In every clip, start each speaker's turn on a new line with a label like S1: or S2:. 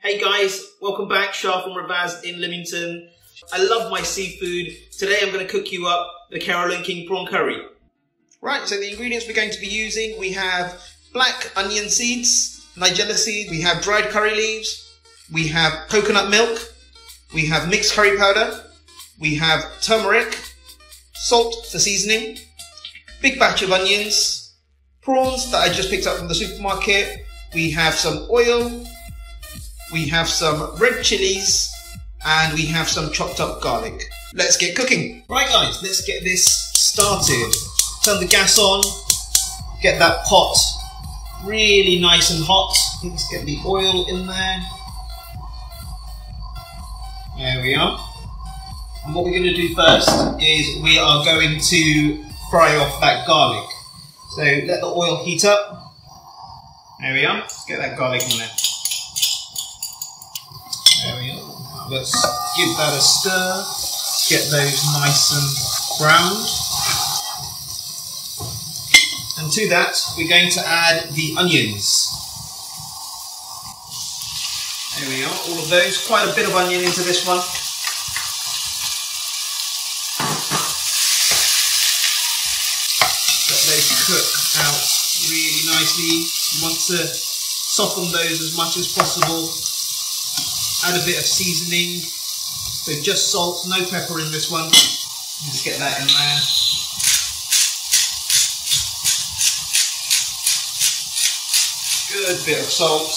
S1: Hey guys, welcome back. Shah from Rivaaz in Leamington. I love my seafood. Today I'm going to cook you up the Keralan King Prawn Curry. Right, so the ingredients we're going to be using, we have black onion seeds, nigella seeds, we have dried curry leaves, we have coconut milk, we have mixed curry powder, we have turmeric, salt for seasoning, big batch of onions, prawns that I just picked up from the supermarket, we have some oil, we have some red chilies, and we have some chopped up garlic. Let's get cooking. Right guys, let's get this started. Turn the gas on, get that pot really nice and hot. Let's get the oil in there. There we are. And what we're going to do first is we are going to fry off that garlic. So let the oil heat up. There we are. Let's get that garlic in there. There we are. Let's give that a stir. Get those nice and browned. And to that, we're going to add the onions. There we are, all of those. Quite a bit of onion into this one. Let those cook out really nicely. You want to soften those as much as possible. Add a bit of seasoning. So just salt, no pepper in this one. Just get that in there. Good bit of salt,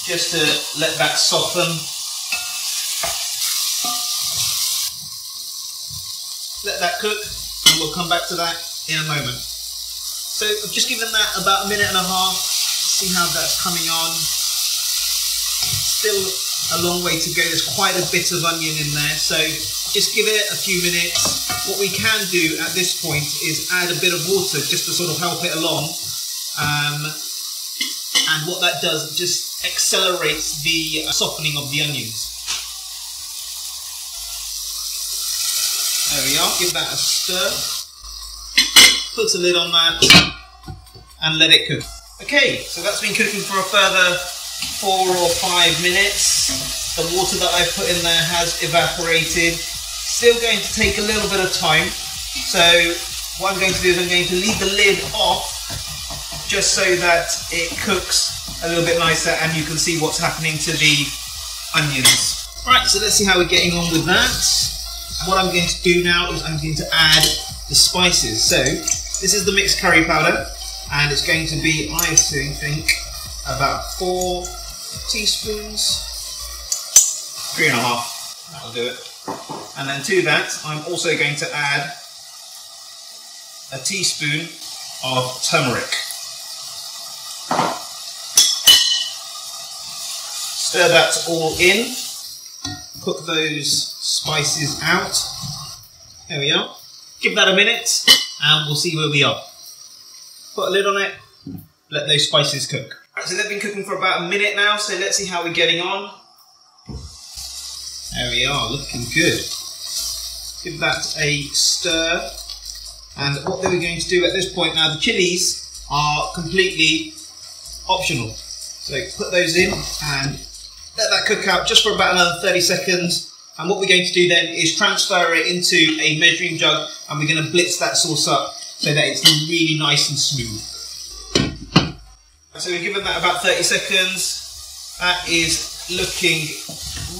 S1: just to let that soften. Let that cook, and we'll come back to that in a moment. So I've just given that about a minute and a half. See how that's coming on. Still a long way to go. There's quite a bit of onion in there, so just give it a few minutes. What we can do at this point is add a bit of water just to sort of help it along. And what that does, it just accelerates the softening of the onions. There we are, give that a stir. Put a lid on that and let it cook. Okay, so that's been cooking for a further 4 or 5 minutes. The water that I've put in there has evaporated. Still going to take a little bit of time. So what I'm going to do is I'm going to leave the lid off just so that it cooks a little bit nicer and you can see what's happening to the onions. Right, so let's see how we're getting on with that. What I'm going to do now is I'm going to add the spices. So this is the mixed curry powder, and it's going to be, I think, about 4 teaspoons. 3.5, that'll do it. And then to that, I'm also going to add a teaspoon of turmeric. Stir that all in, cook those spices out. There we are. Give that a minute and we'll see where we are. Put a lid on it, let those spices cook. Right, so they've been cooking for about a minute now, so let's see how we're getting on. There we are, looking good. Give that a stir. And what we're going to do at this point now, the chilies are completely optional. So put those in and let that cook out just for about another 30 seconds. And what we're going to do then is transfer it into a measuring jug, and we're going to blitz that sauce up so that it's really nice and smooth. So we've given that about 30 seconds. That is looking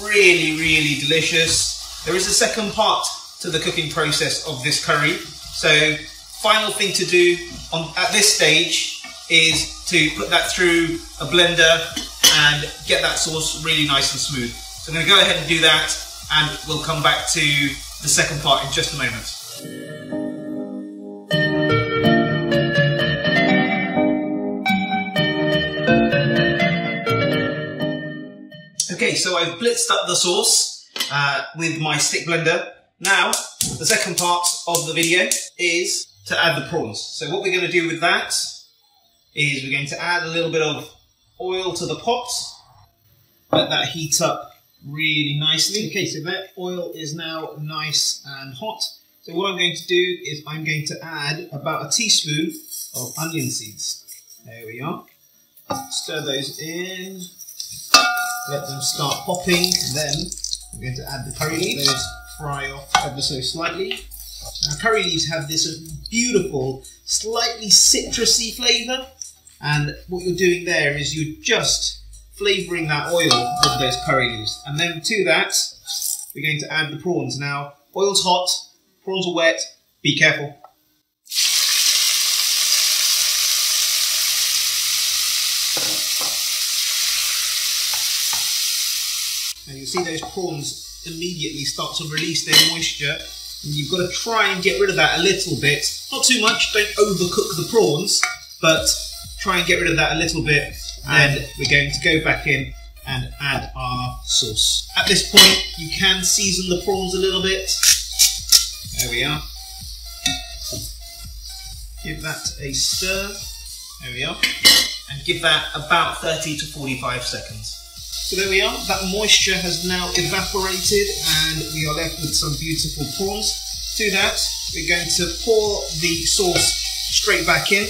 S1: really, really delicious. There is a second part to the cooking process of this curry. So final thing to do at this stage is to put that through a blender and get that sauce really nice and smooth. So I'm going to go ahead and do that, and we'll come back to the second part in just a moment. Okay, so I've blitzed up the sauce with my stick blender. Now, the second part of the video is to add the prawns. So what we're going to do with that is we're going to add a little bit of oil to the pot. Let that heat up really nicely. Okay, so that oil is now nice and hot. So what I'm going to do is I'm going to add about a teaspoon of onion seeds. There we are. Stir those in. let them start popping, and then we're going to add the curry leaves. Those fry off ever so slightly. Now, curry leaves have this beautiful, slightly citrusy flavour, and what you're doing there is you're just flavouring that oil with those curry leaves. And then to that, we're going to add the prawns. Now, oil's hot, prawns are wet, be careful. And you'll see those prawns immediately start to release their moisture. And you've got to try and get rid of that a little bit. Not too much, don't overcook the prawns, but try and get rid of that a little bit. And we're going to go back in and add our sauce. At this point, you can season the prawns a little bit. There we are. Give that a stir. There we are. And give that about 30 to 45 seconds. So there we are, that moisture has now evaporated and we are left with some beautiful prawns. To that, we're going to pour the sauce straight back in.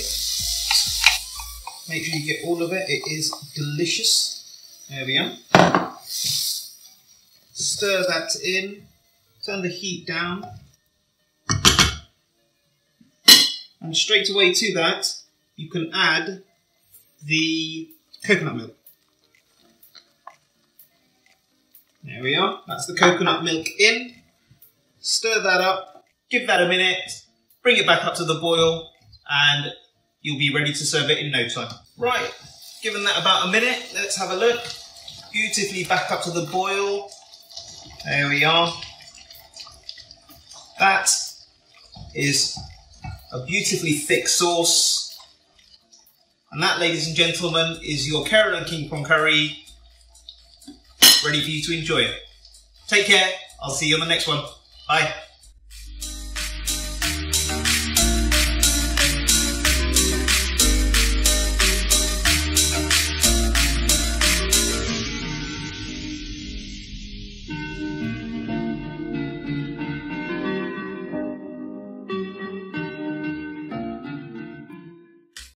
S1: Make sure you get all of it, it is delicious. There we are. Stir that in, turn the heat down. And straight away to that, you can add the coconut milk. There we are, that's the coconut milk in. Stir that up, give that a minute, bring it back up to the boil, and you'll be ready to serve it in no time. Right, given that about a minute, let's have a look. Beautifully back up to the boil. There we are. That is a beautifully thick sauce. And that, ladies and gentlemen, is your Keralan King Prawn Curry, ready for you to enjoy it. Take care. I'll see you on the next one. Bye.